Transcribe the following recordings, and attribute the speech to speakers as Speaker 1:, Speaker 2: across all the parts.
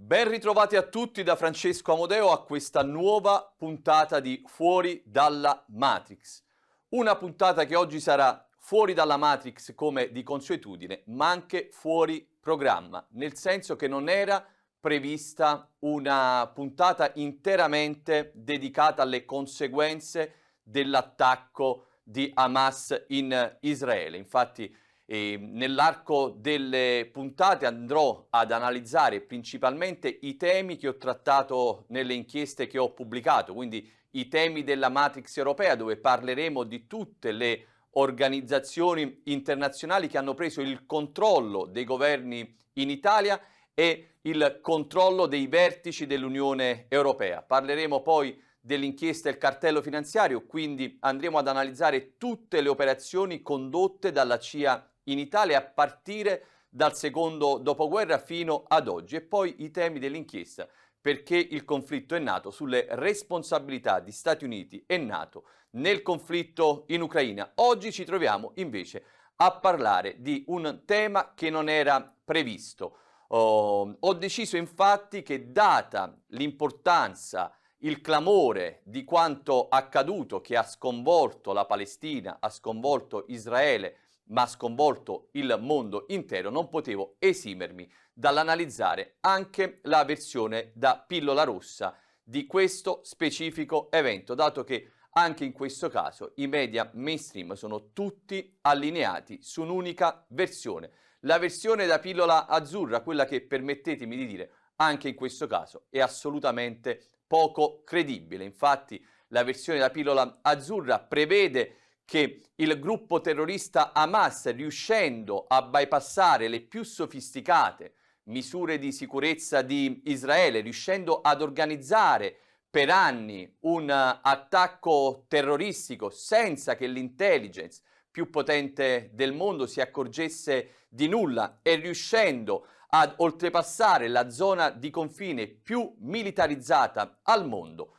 Speaker 1: Ben ritrovati a tutti da Francesco Amodeo a questa nuova puntata di Fuori dalla Matrix. Una puntata che oggi sarà fuori dalla Matrix come di consuetudine, ma anche fuori programma, nel senso che non era prevista una puntata interamente dedicata alle conseguenze dell'attacco di Hamas in Israele. Infatti, nell'arco delle puntate andrò ad analizzare principalmente i temi che ho trattato nelle inchieste che ho pubblicato, quindi i temi della Matrix europea, dove parleremo di tutte le organizzazioni internazionali che hanno preso il controllo dei governi in Italia e il controllo dei vertici dell'Unione Europea. Parleremo poi dell'inchiesta del cartello finanziario, quindi andremo ad analizzare tutte le operazioni condotte dalla CIA in Italia a partire dal secondo dopoguerra fino ad oggi, e poi i temi dell'inchiesta, perché il conflitto è nato, sulle responsabilità di Stati Uniti e NATO nel conflitto in Ucraina. Oggi ci troviamo invece a parlare di un tema che non era previsto. Ho deciso infatti che, data l'importanza, il clamore di quanto accaduto, che ha sconvolto la Palestina, ha sconvolto Israele, ma ha sconvolto il mondo intero, non potevo esimermi dall'analizzare anche la versione da pillola rossa di questo specifico evento, dato che anche in questo caso i media mainstream sono tutti allineati su un'unica versione, la versione da pillola azzurra, quella che, permettetemi di dire, anche in questo caso è assolutamente poco credibile. Infatti la versione da pillola azzurra prevede che il gruppo terrorista Hamas, riuscendo a bypassare le più sofisticate misure di sicurezza di Israele, riuscendo ad organizzare per anni un attacco terroristico senza che l'intelligence più potente del mondo si accorgesse di nulla, e riuscendo ad oltrepassare la zona di confine più militarizzata al mondo,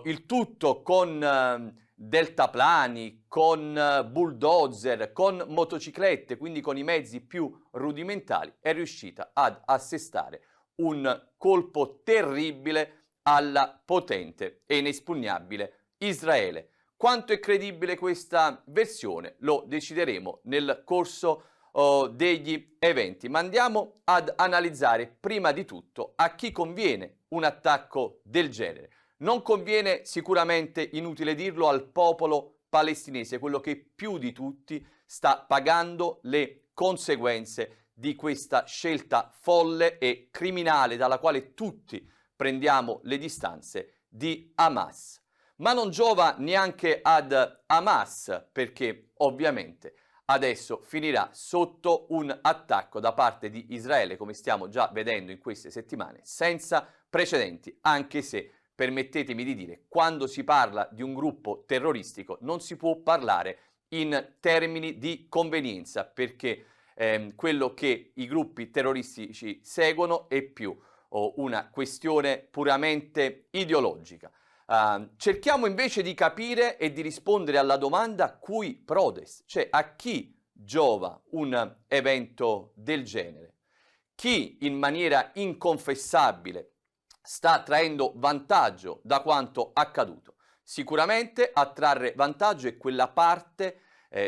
Speaker 1: il tutto con deltaplani, con bulldozer, con motociclette, quindi con i mezzi più rudimentali, è riuscita ad assestare un colpo terribile alla potente e inespugnabile Israele. Quanto è credibile questa versione lo decideremo nel corso degli eventi, ma andiamo ad analizzare prima di tutto a chi conviene un attacco del genere. Non conviene sicuramente, inutile dirlo, al popolo palestinese, quello che più di tutti sta pagando le conseguenze di questa scelta folle e criminale, dalla quale tutti prendiamo le distanze, di Hamas. Ma non giova neanche ad Hamas, perché ovviamente adesso finirà sotto un attacco da parte di Israele, come stiamo già vedendo in queste settimane, senza precedenti, anche se, permettetemi di dire, quando si parla di un gruppo terroristico non si può parlare in termini di convenienza, perché quello che i gruppi terroristici seguono è più una questione puramente ideologica. Cerchiamo invece di capire e di rispondere alla domanda cui prodest, cioè a chi giova un evento del genere. Chi in maniera inconfessabile sta traendo vantaggio da quanto accaduto? Sicuramente a trarre vantaggio è quella parte,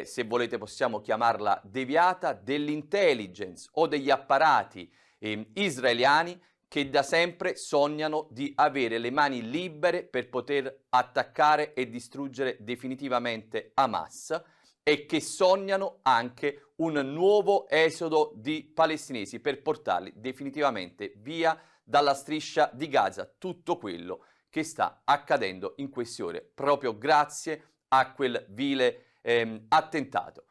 Speaker 1: se volete possiamo chiamarla deviata, dell'intelligence o degli apparati israeliani, che da sempre sognano di avere le mani libere per poter attaccare e distruggere definitivamente Hamas, e che sognano anche un nuovo esodo di palestinesi per portarli definitivamente via dalla striscia di Gaza, tutto quello che sta accadendo in queste ore proprio grazie a quel vile attentato.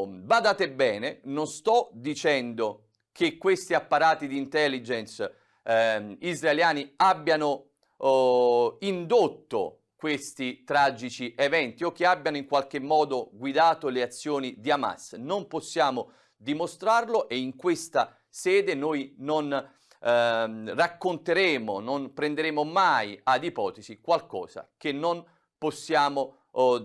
Speaker 1: Badate bene, non sto dicendo che questi apparati di intelligence israeliani abbiano indotto questi tragici eventi o che abbiano in qualche modo guidato le azioni di Hamas. Non possiamo dimostrarlo, e in questa sede noi non racconteremo, non prenderemo mai ad ipotesi qualcosa che non possiamo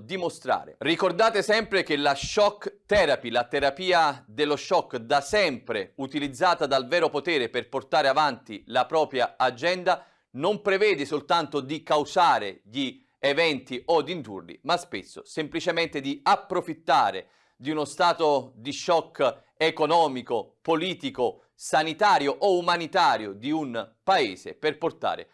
Speaker 1: dimostrare. Ricordate sempre che la shock therapy, la terapia dello shock da sempre utilizzata dal vero potere per portare avanti la propria agenda, non prevede soltanto di causare gli eventi o di indurli, ma spesso semplicemente di approfittare di uno stato di shock economico, politico, sanitario o umanitario di un paese per portare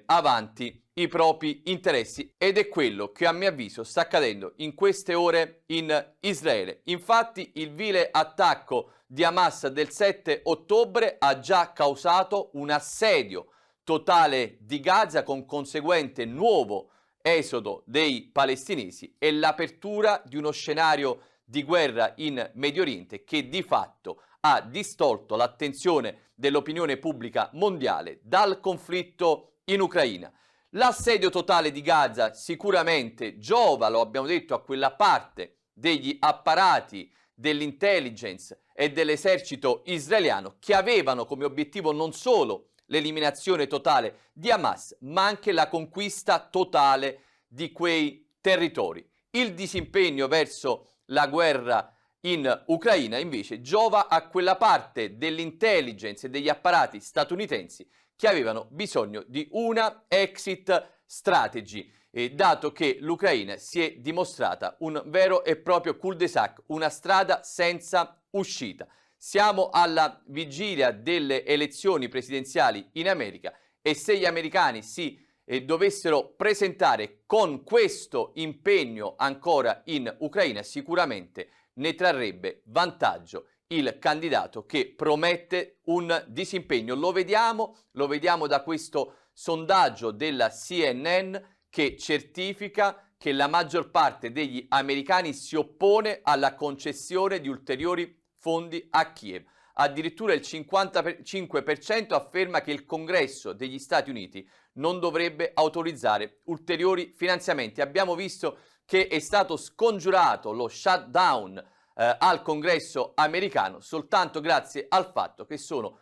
Speaker 1: avanti i propri interessi, ed è quello che a mio avviso sta accadendo in queste ore in Israele. Infatti il vile attacco di Hamas del 7 ottobre ha già causato un assedio totale di Gaza con conseguente nuovo esodo dei palestinesi e l'apertura di uno scenario di guerra in Medio Oriente che di fatto ha distolto l'attenzione dell'opinione pubblica mondiale dal conflitto in Ucraina. L'assedio totale di Gaza sicuramente giova, lo abbiamo detto, a quella parte degli apparati dell'intelligence e dell'esercito israeliano che avevano come obiettivo non solo l'eliminazione totale di Hamas, ma anche la conquista totale di quei territori. Il disimpegno verso la guerra in Ucraina invece giova a quella parte dell'intelligence e degli apparati statunitensi che avevano bisogno di una exit strategy, dato che l'Ucraina si è dimostrata un vero e proprio cul-de-sac, una strada senza uscita. Siamo alla vigilia delle elezioni presidenziali in America e se gli americani si dovessero presentare con questo impegno ancora in Ucraina, sicuramente ne trarrebbe vantaggio il candidato che promette un disimpegno. Lo vediamo da questo sondaggio della CNN che certifica che la maggior parte degli americani si oppone alla concessione di ulteriori fondi a Kiev. Addirittura il 55% afferma che il Congresso degli Stati Uniti non dovrebbe autorizzare ulteriori finanziamenti. Abbiamo visto che è stato scongiurato lo shutdown al Congresso americano soltanto grazie al fatto che sono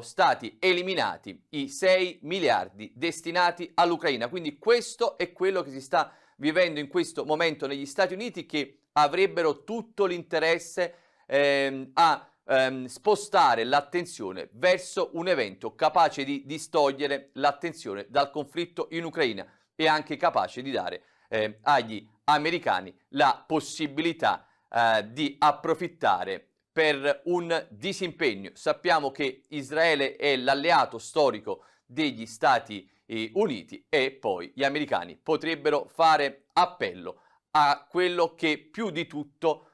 Speaker 1: stati eliminati i 6 miliardi destinati all'Ucraina. Quindi questo è quello che si sta vivendo in questo momento negli Stati Uniti, che avrebbero tutto l'interesse a spostare l'attenzione verso un evento capace di distogliere l'attenzione dal conflitto in Ucraina e anche capace di dare agli americani la possibilità di approfittare per un disimpegno. Sappiamo che Israele è l'alleato storico degli Stati Uniti e poi gli americani potrebbero fare appello a quello che più di tutto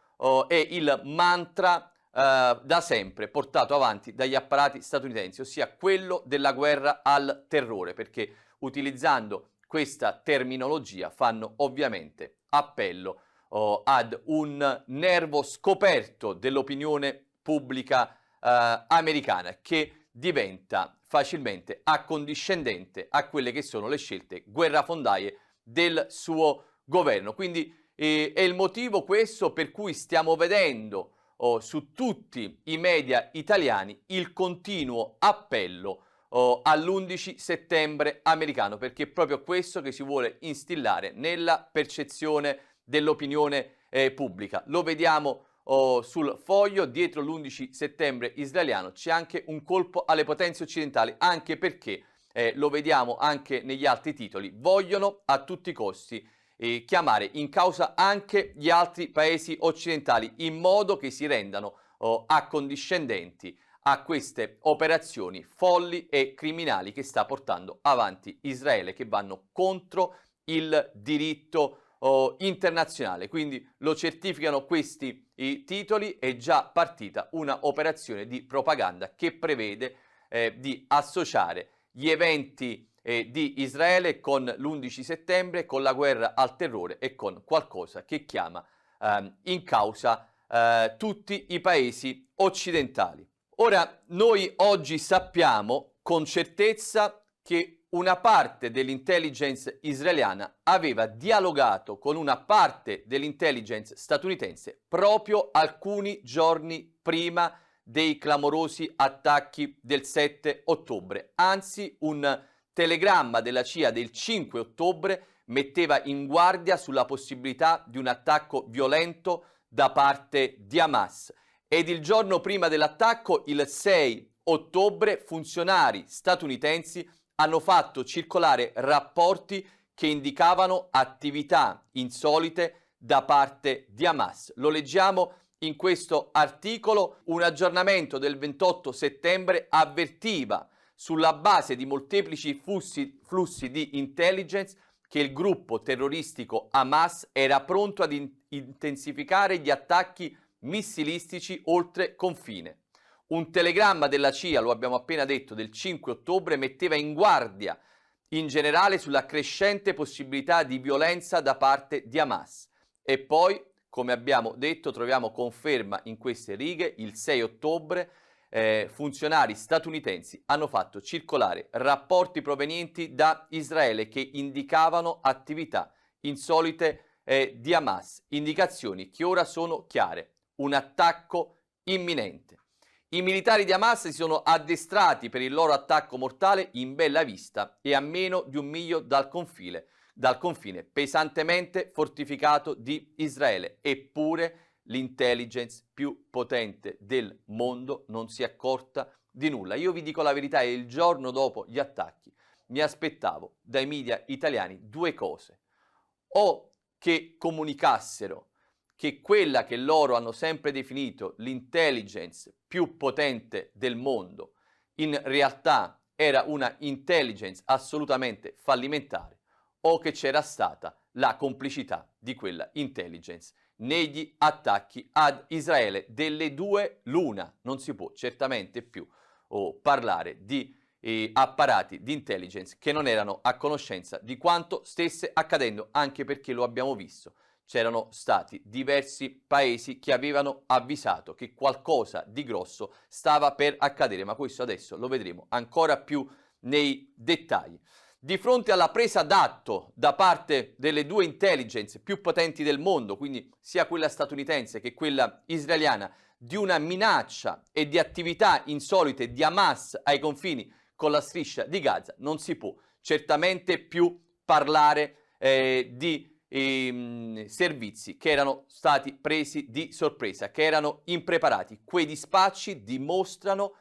Speaker 1: è il mantra da sempre portato avanti dagli apparati statunitensi, ossia quello della guerra al terrore, perché utilizzando questa terminologia fanno ovviamente appello ad un nervo scoperto dell'opinione pubblica americana che diventa facilmente accondiscendente a quelle che sono le scelte guerrafondaie del suo governo. Quindi è il motivo questo per cui stiamo vedendo su tutti i media italiani il continuo appello all'11 settembre americano, perché è proprio questo che si vuole instillare nella percezione dell'opinione pubblica. Lo vediamo sul foglio, dietro l'11 settembre israeliano c'è anche un colpo alle potenze occidentali, anche perché lo vediamo anche negli altri titoli, vogliono a tutti i costi chiamare in causa anche gli altri paesi occidentali in modo che si rendano accondiscendenti a queste operazioni folli e criminali che sta portando avanti Israele, che vanno contro il diritto internazionale. Quindi lo certificano questi titoli, è già partita una operazione di propaganda che prevede di associare gli eventi di Israele con l'11 settembre, con la guerra al terrore e con qualcosa che chiama in causa tutti i paesi occidentali. Ora, noi oggi sappiamo con certezza che una parte dell'intelligence israeliana aveva dialogato con una parte dell'intelligence statunitense proprio alcuni giorni prima dei clamorosi attacchi del 7 ottobre. Anzi, un telegramma della CIA del 5 ottobre metteva in guardia sulla possibilità di un attacco violento da parte di Hamas. Ed il giorno prima dell'attacco, il 6 ottobre, funzionari statunitensi hanno fatto circolare rapporti che indicavano attività insolite da parte di Hamas. Lo leggiamo in questo articolo. Un aggiornamento del 28 settembre avvertiva, sulla base di molteplici flussi di intelligence, che il gruppo terroristico Hamas era pronto ad intensificare gli attacchi missilistici oltre confine. Un telegramma della CIA, lo abbiamo appena detto, del 5 ottobre metteva in guardia in generale sulla crescente possibilità di violenza da parte di Hamas. E poi, come abbiamo detto, troviamo conferma in queste righe. Il 6 ottobre funzionari statunitensi hanno fatto circolare rapporti provenienti da Israele che indicavano attività insolite di Hamas, indicazioni che ora sono chiare: un attacco imminente. I militari di Hamas si sono addestrati per il loro attacco mortale in bella vista e a meno di un miglio dal confine pesantemente fortificato di Israele. Eppure l'intelligence più potente del mondo non si è accorta di nulla. Io vi dico la verità, e il giorno dopo gli attacchi mi aspettavo dai media italiani due cose: o che comunicassero che quella che loro hanno sempre definito l'intelligence più potente del mondo in realtà era una intelligence assolutamente fallimentare, o che c'era stata la complicità di quella intelligence negli attacchi ad Israele. Delle due l'una. Non si può certamente più parlare di apparati di intelligence che non erano a conoscenza di quanto stesse accadendo, anche perché lo abbiamo visto. C'erano stati diversi paesi che avevano avvisato che qualcosa di grosso stava per accadere, ma questo adesso lo vedremo ancora più nei dettagli. Di fronte alla presa d'atto da parte delle due intelligence più potenti del mondo, quindi sia quella statunitense che quella israeliana, di una minaccia e di attività insolite di Hamas ai confini con la striscia di Gaza, non si può certamente più parlare di servizi che erano stati presi di sorpresa, che erano impreparati. Quei dispacci dimostrano,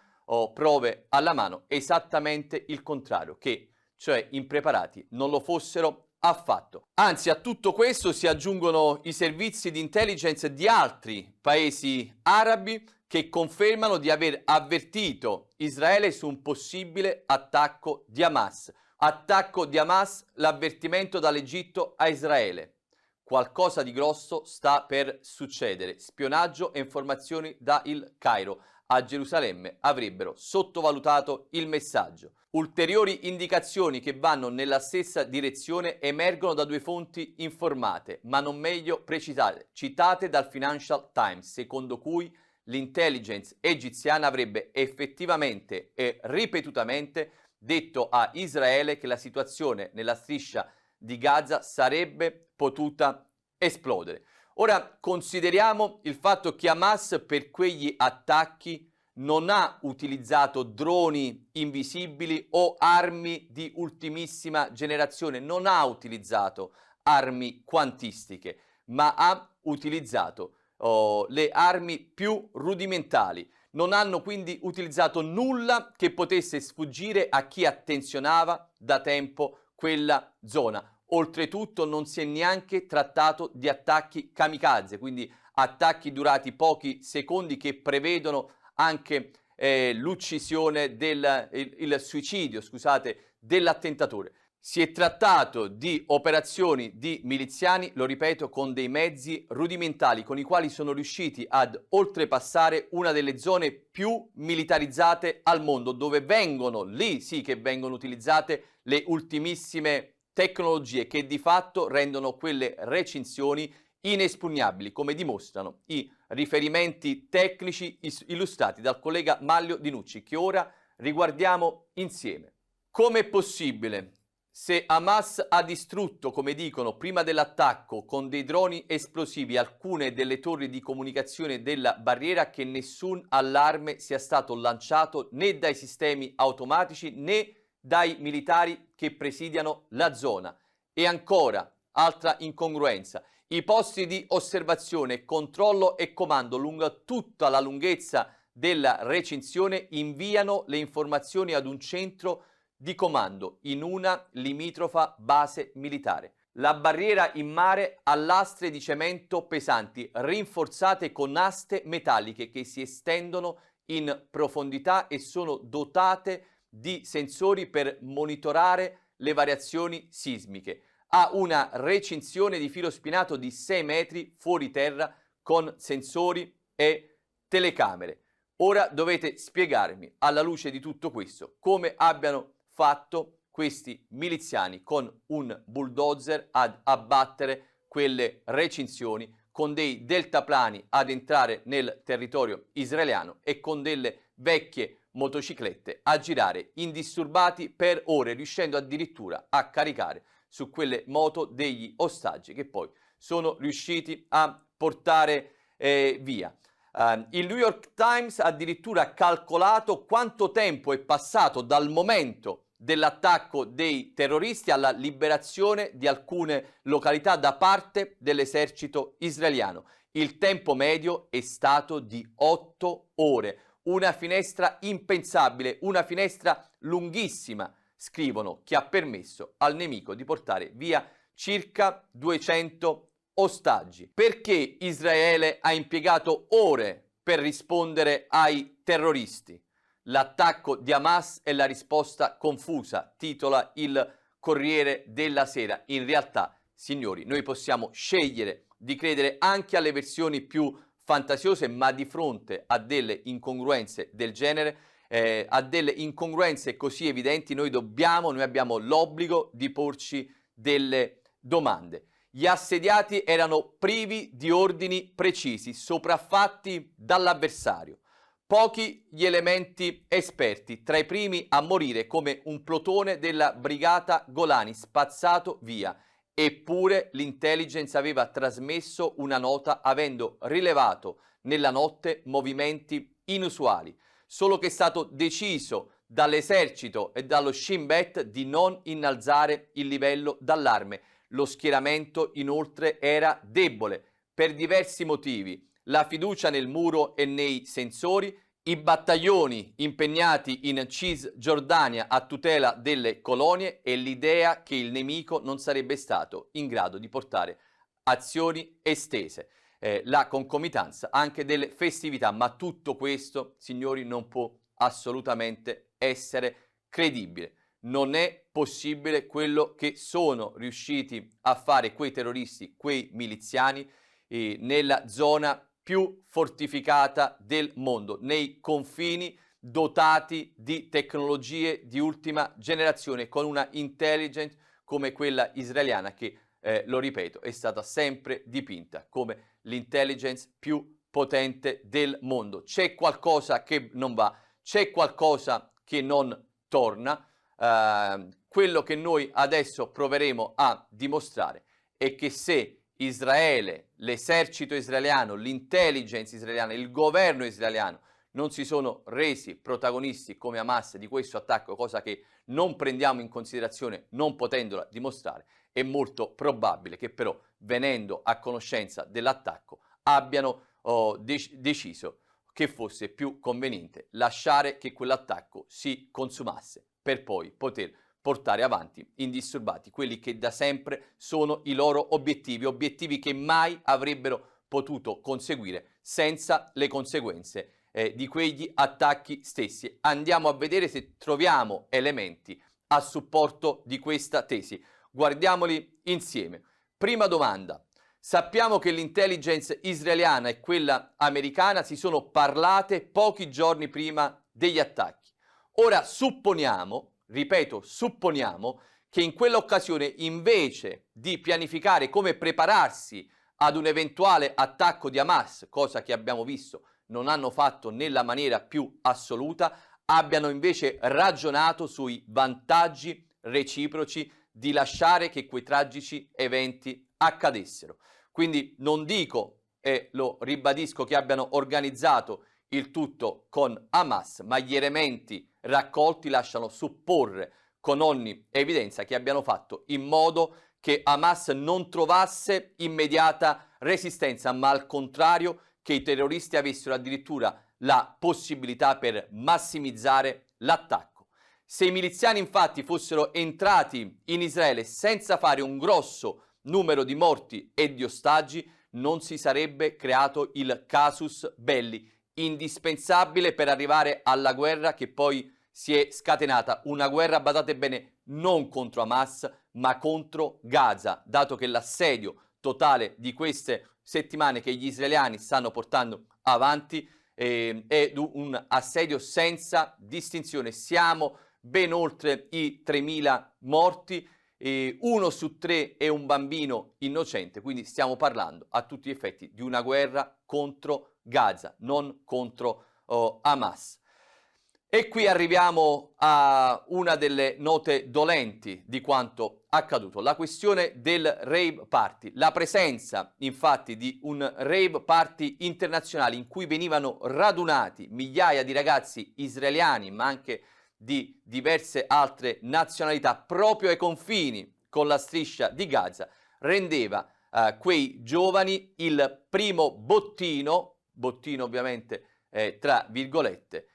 Speaker 1: prove alla mano, esattamente il contrario, che cioè impreparati non lo fossero affatto. Anzi, a tutto questo si aggiungono i servizi di intelligence di altri paesi arabi che confermano di aver avvertito Israele su un possibile attacco di Hamas. Attacco di Hamas, l'avvertimento dall'Egitto a Israele. Qualcosa di grosso sta per succedere. Spionaggio e informazioni da Il Cairo. A Gerusalemme avrebbero sottovalutato il messaggio. Ulteriori indicazioni che vanno nella stessa direzione emergono da due fonti informate, ma non meglio precisate, citate dal Financial Times, secondo cui l'intelligence egiziana avrebbe effettivamente e ripetutamente detto a Israele che la situazione nella striscia di Gaza sarebbe potuta esplodere. Ora consideriamo il fatto che Hamas per quegli attacchi non ha utilizzato droni invisibili o armi di ultimissima generazione, non ha utilizzato armi quantistiche, ma ha utilizzato le armi più rudimentali. Non hanno quindi utilizzato nulla che potesse sfuggire a chi attenzionava da tempo quella zona. Oltretutto non si è neanche trattato di attacchi kamikaze, quindi attacchi durati pochi secondi che prevedono anche l'uccisione il suicidio, scusate, dell'attentatore. Si è trattato di operazioni di miliziani, lo ripeto, con dei mezzi rudimentali con i quali sono riusciti ad oltrepassare una delle zone più militarizzate al mondo, dove vengono, lì sì che vengono utilizzate le ultimissime tecnologie che di fatto rendono quelle recinzioni inespugnabili, come dimostrano i riferimenti tecnici illustrati dal collega Manlio Di Nucci, che ora riguardiamo insieme. Come è possibile, se Hamas ha distrutto, come dicono, prima dell'attacco con dei droni esplosivi alcune delle torri di comunicazione della barriera, che nessun allarme sia stato lanciato né dai sistemi automatici né dai militari che presidiano la zona? E ancora, altra incongruenza, I posti di osservazione, controllo e comando lungo tutta la lunghezza della recinzione inviano le informazioni ad un centro di comando in una limitrofa base militare. La barriera in mare ha lastre di cemento pesanti rinforzate con aste metalliche che si estendono in profondità e sono dotate di sensori per monitorare le variazioni sismiche. Ha una recinzione di filo spinato di 6 metri fuori terra con sensori e telecamere. Ora dovete spiegarmi, alla luce di tutto questo, come abbiano fatto questi miliziani con un bulldozer ad abbattere quelle recinzioni, con dei deltaplani ad entrare nel territorio israeliano e con delle vecchie motociclette a girare indisturbati per ore, riuscendo addirittura a caricare su quelle moto degli ostaggi che poi sono riusciti a portare via. Il New York Times addirittura ha calcolato quanto tempo è passato dal momento dell'attacco dei terroristi alla liberazione di alcune località da parte dell'esercito israeliano. Il tempo medio è stato di 8 ore, una finestra impensabile, una finestra lunghissima, scrivono, che ha permesso al nemico di portare via circa 200 ostaggi. Perché Israele ha impiegato ore per rispondere ai terroristi? L'attacco di Hamas è la risposta confusa, titola il Corriere della Sera. In realtà, signori, noi possiamo scegliere di credere anche alle versioni più fantasiose, ma di fronte a delle incongruenze del genere, a delle incongruenze così evidenti, noi abbiamo l'obbligo di porci delle domande. Gli assediati erano privi di ordini precisi, sopraffatti dall'avversario. Pochi gli elementi esperti, tra i primi a morire come un plotone della brigata Golani spazzato via. Eppure l'intelligence aveva trasmesso una nota avendo rilevato nella notte movimenti inusuali, solo che è stato deciso dall'esercito e dallo Shin Bet di non innalzare il livello d'allarme. Lo schieramento inoltre era debole per diversi motivi: la fiducia nel muro e nei sensori, i battaglioni impegnati in Cisgiordania a tutela delle colonie e l'idea che il nemico non sarebbe stato in grado di portare azioni estese, la concomitanza anche delle festività. Ma tutto questo, signori, non può assolutamente essere credibile. Non è possibile quello che sono riusciti a fare quei terroristi, quei miliziani, nella zona più fortificata del mondo, nei confini dotati di tecnologie di ultima generazione, con una intelligence come quella israeliana che, lo ripeto, è stata sempre dipinta come l'intelligence più potente del mondo. C'è qualcosa che non va, c'è qualcosa che non torna. Quello che noi adesso proveremo a dimostrare è che se Israele, l'esercito israeliano, l'intelligence israeliana, il governo israeliano non si sono resi protagonisti come Hamas di questo attacco, cosa che non prendiamo in considerazione non potendola dimostrare, è molto probabile che però, venendo a conoscenza dell'attacco, abbiano deciso che fosse più conveniente lasciare che quell'attacco si consumasse per poi poter portare avanti indisturbati quelli che da sempre sono i loro obiettivi che mai avrebbero potuto conseguire senza le conseguenze di quegli attacchi stessi. Andiamo a vedere se troviamo elementi a supporto di questa tesi. Guardiamoli insieme. Prima domanda. Sappiamo che l'intelligence israeliana e quella americana si sono parlate pochi giorni prima degli attacchi. Ora supponiamo, ripeto, supponiamo che in quell'occasione, invece di pianificare come prepararsi ad un eventuale attacco di Hamas, cosa che abbiamo visto non hanno fatto nella maniera più assoluta, abbiano invece ragionato sui vantaggi reciproci di lasciare che quei tragici eventi accadessero. Quindi non dico, e lo ribadisco, che abbiano organizzato il tutto con Hamas, ma gli elementi raccolti lasciano supporre con ogni evidenza che abbiano fatto in modo che Hamas non trovasse immediata resistenza, ma al contrario che i terroristi avessero addirittura la possibilità per massimizzare l'attacco. Se i miliziani infatti fossero entrati in Israele senza fare un grosso numero di morti e di ostaggi, non si sarebbe creato il casus belli, indispensabile per arrivare alla guerra che poi si è scatenata. Una guerra, badate bene, non contro Hamas, ma contro Gaza, dato che l'assedio totale di queste settimane che gli israeliani stanno portando avanti è un assedio senza distinzione. Siamo ben oltre i 3.000 morti, 1 su 3 è un bambino innocente, quindi stiamo parlando a tutti gli effetti di una guerra contro Gaza, non contro Hamas. E qui arriviamo a una delle note dolenti di quanto accaduto, la questione del rave party. La presenza infatti di un rave party internazionale in cui venivano radunati migliaia di ragazzi israeliani, ma anche di diverse altre nazionalità, proprio ai confini con la striscia di Gaza, rendeva quei giovani il primo bottino ovviamente tra virgolette,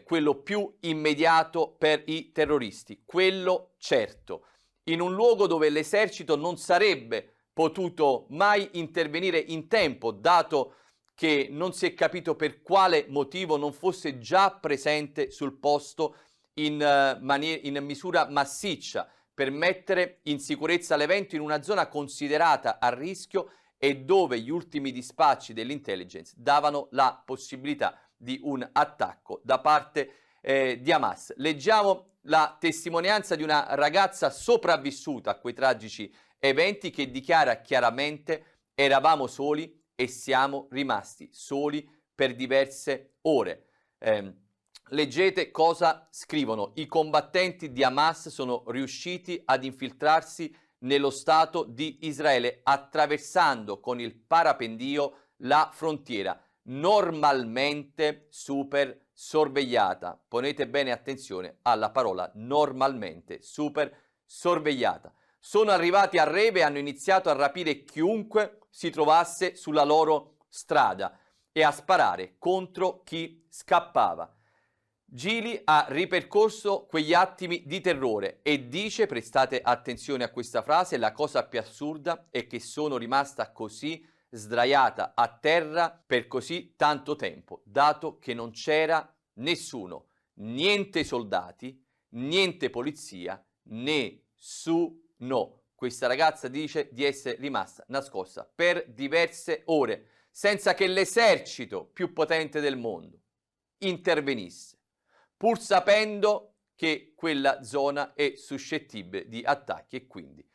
Speaker 1: quello più immediato per i terroristi, quello certo, in un luogo dove l'esercito non sarebbe potuto mai intervenire in tempo, dato che non si è capito per quale motivo non fosse già presente sul posto in misura massiccia per mettere in sicurezza l'evento in una zona considerata a rischio e dove gli ultimi dispacci dell'intelligence davano la possibilità di un attacco da parte di Hamas. Leggiamo la testimonianza di una ragazza sopravvissuta a quei tragici eventi che dichiara chiaramente: eravamo soli e siamo rimasti soli per diverse ore. Leggete cosa scrivono. I combattenti di Hamas sono riusciti ad infiltrarsi nello Stato di Israele attraversando con il parapendio la frontiera, normalmente super sorvegliata. Ponete bene attenzione alla parola normalmente, super sorvegliata. Sono arrivati a Reve e hanno iniziato a rapire chiunque si trovasse sulla loro strada e a sparare contro chi scappava. Gili ha ripercorso quegli attimi di terrore e dice, prestate attenzione a questa frase, la cosa più assurda è che sono rimasta così sdraiata a terra per così tanto tempo, dato che non c'era nessuno, niente soldati, niente polizia, nessuno. Questa ragazza dice di essere rimasta nascosta per diverse ore, senza che l'esercito più potente del mondo intervenisse, pur sapendo che quella zona è suscettibile di attacchi e quindi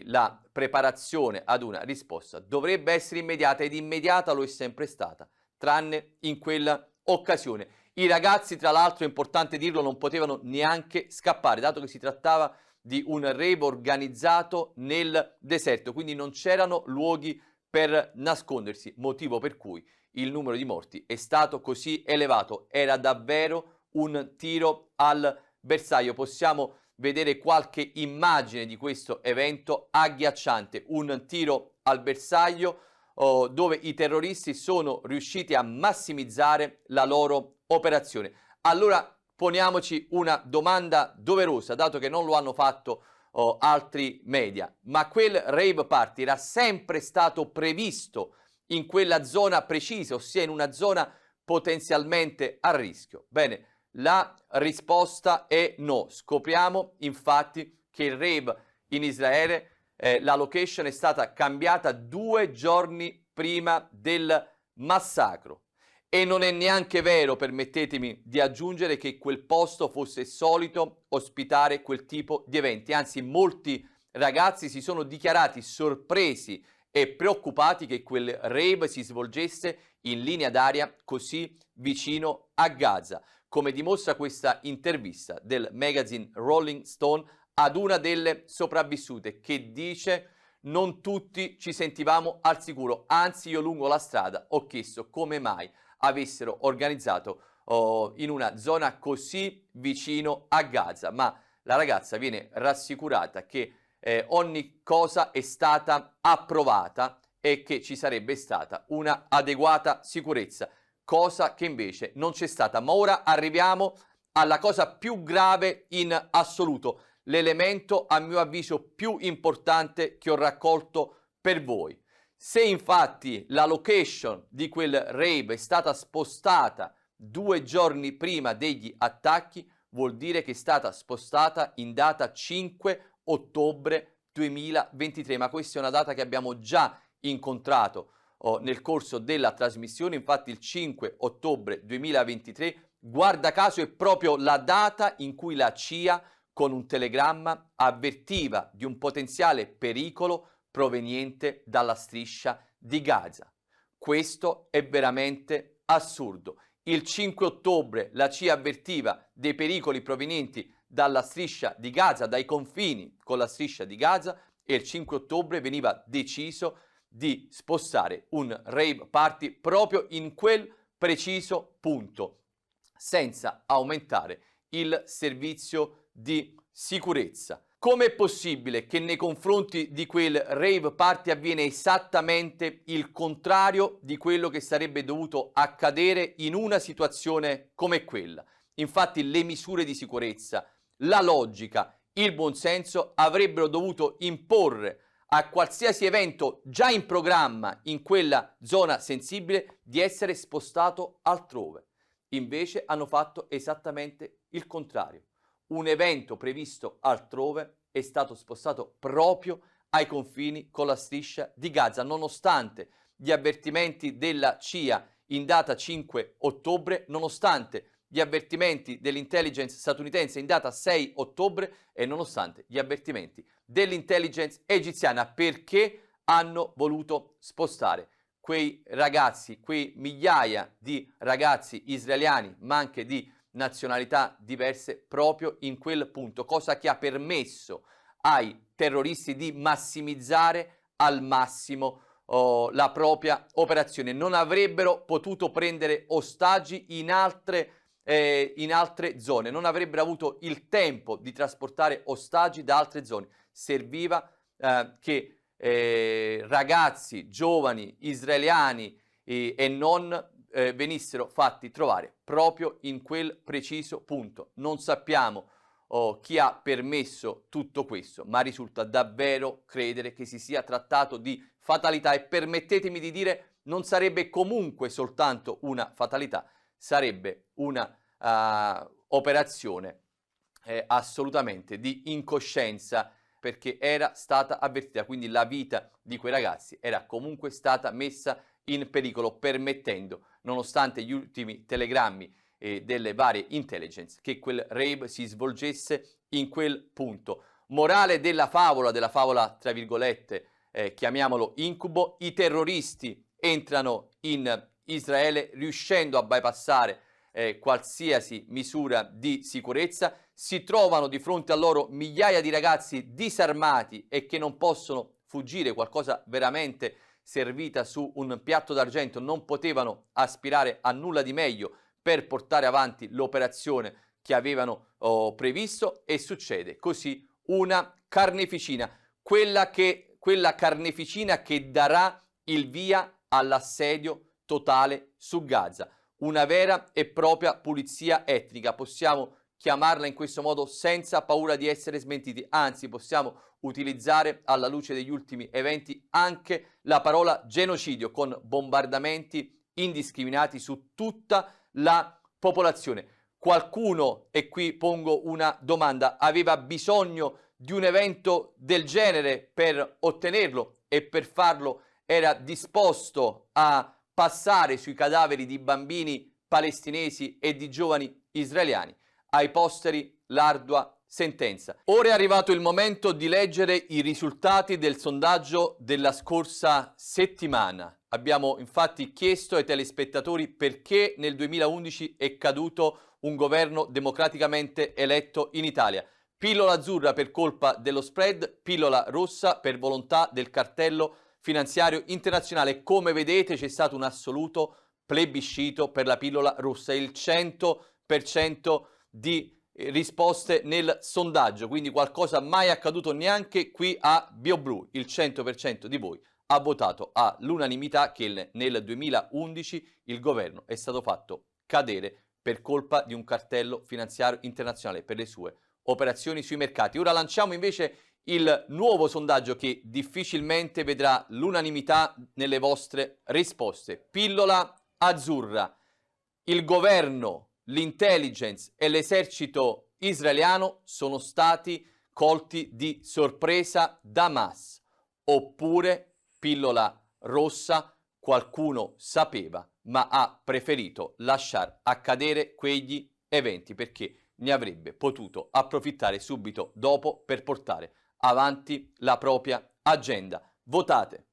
Speaker 1: la preparazione ad una risposta dovrebbe essere immediata ed immediata lo è sempre stata, tranne in quella occasione. I ragazzi, tra l'altro, è importante dirlo, non potevano neanche scappare, dato che si trattava di un rave organizzato nel deserto, quindi non c'erano luoghi per nascondersi, motivo per cui il numero di morti è stato così elevato. Era davvero un tiro al bersaglio. Possiamo vedere qualche immagine di questo evento agghiacciante, un tiro al bersaglio dove i terroristi sono riusciti a massimizzare la loro operazione. Allora poniamoci una domanda doverosa, dato che non lo hanno fatto altri media, ma quel rave party era sempre stato previsto in quella zona precisa, ossia in una zona potenzialmente a rischio? Bene, la risposta è no. Scopriamo infatti che il rave in Israele, la location è stata cambiata 2 giorni prima del massacro. E non è neanche vero, permettetemi di aggiungere, che quel posto fosse solito ospitare quel tipo di eventi. Anzi, molti ragazzi si sono dichiarati sorpresi e preoccupati che quel rave si svolgesse in linea d'aria così vicino a Gaza, come dimostra questa intervista del magazine Rolling Stone ad una delle sopravvissute, che dice: non tutti ci sentivamo al sicuro, anzi io lungo la strada ho chiesto come mai avessero organizzato in una zona così vicino a Gaza, ma la ragazza viene rassicurata che ogni cosa è stata approvata e che ci sarebbe stata una adeguata sicurezza, cosa che invece non c'è stata. Ma ora arriviamo alla cosa più grave in assoluto, l'elemento a mio avviso più importante che ho raccolto per voi. Se infatti la location di quel rave è stata spostata 2 giorni prima degli attacchi, vuol dire che è stata spostata in data 5 ottobre 2023, ma questa è una data che abbiamo già incontrato nel corso della trasmissione. Infatti il 5 ottobre 2023, guarda caso, è proprio la data in cui la CIA con un telegramma avvertiva di un potenziale pericolo proveniente dalla striscia di Gaza. Questo è veramente assurdo. Il 5 ottobre la CIA avvertiva dei pericoli provenienti dalla striscia di Gaza, dai confini con la striscia di Gaza, e il 5 ottobre veniva deciso di spostare un rave party proprio in quel preciso punto, senza aumentare il servizio di sicurezza. Com'è possibile che nei confronti di quel rave party avviene esattamente il contrario di quello che sarebbe dovuto accadere in una situazione come quella? Infatti le misure di sicurezza, la logica, il buonsenso avrebbero dovuto imporre a qualsiasi evento già in programma in quella zona sensibile di essere spostato altrove. Invece hanno fatto esattamente il contrario. Un evento previsto altrove è stato spostato proprio ai confini con la striscia di Gaza, nonostante gli avvertimenti della CIA in data 5 ottobre, nonostante gli avvertimenti dell'intelligence statunitense in data 6 ottobre e nonostante gli avvertimenti dell'intelligence egiziana. Perché hanno voluto spostare quei ragazzi, quei migliaia di ragazzi israeliani, ma anche di nazionalità diverse, proprio in quel punto, cosa che ha permesso ai terroristi di massimizzare al massimo la propria operazione. Non avrebbero potuto prendere ostaggi in altre zone, non avrebbero avuto il tempo di trasportare ostaggi da altre zone. Serviva che ragazzi giovani israeliani e non venissero fatti trovare proprio in quel preciso punto. Non sappiamo chi ha permesso tutto questo, ma risulta davvero credere che si sia trattato di fatalità, e permettetemi di dire, non sarebbe comunque soltanto una fatalità, sarebbe una operazione assolutamente di incoscienza, perché era stata avvertita, quindi la vita di quei ragazzi era comunque stata messa in pericolo, permettendo, nonostante gli ultimi telegrammi delle varie intelligence, che quel rave si svolgesse in quel punto. Morale della favola tra virgolette, chiamiamolo incubo: i terroristi entrano in Israele riuscendo a bypassare qualsiasi misura di sicurezza, si trovano di fronte a loro migliaia di ragazzi disarmati e che non possono fuggire, qualcosa veramente servita su un piatto d'argento, non potevano aspirare a nulla di meglio per portare avanti l'operazione che avevano previsto, e succede così una carneficina, quella carneficina che darà il via all'assedio totale su Gaza. Una vera e propria pulizia etnica, possiamo chiamarla in questo modo senza paura di essere smentiti, anzi possiamo utilizzare alla luce degli ultimi eventi anche la parola genocidio, con bombardamenti indiscriminati su tutta la popolazione. Qualcuno, e qui pongo una domanda, aveva bisogno di un evento del genere per ottenerlo, e per farlo era disposto a passare sui cadaveri di bambini palestinesi e di giovani israeliani? Ai posteri l'ardua sentenza. Ora è arrivato il momento di leggere i risultati del sondaggio della scorsa settimana. Abbiamo infatti chiesto ai telespettatori perché nel 2011 è caduto un governo democraticamente eletto in Italia. Pillola azzurra per colpa dello spread, pillola rossa per volontà del cartello finanziario internazionale. Come vedete c'è stato un assoluto plebiscito per la pillola rossa, il 100% di risposte nel sondaggio, quindi qualcosa mai accaduto neanche qui a BioBlue. Il 100% di voi ha votato all'unanimità che nel 2011 il governo è stato fatto cadere per colpa di un cartello finanziario internazionale per le sue operazioni sui mercati. Ora lanciamo invece il nuovo sondaggio che difficilmente vedrà l'unanimità nelle vostre risposte. Pillola azzurra. Il governo, l'intelligence e l'esercito israeliano sono stati colti di sorpresa da Hamas. Oppure pillola rossa, qualcuno sapeva ma ha preferito lasciar accadere quegli eventi perché ne avrebbe potuto approfittare subito dopo per portare avanti la propria agenda. Votate!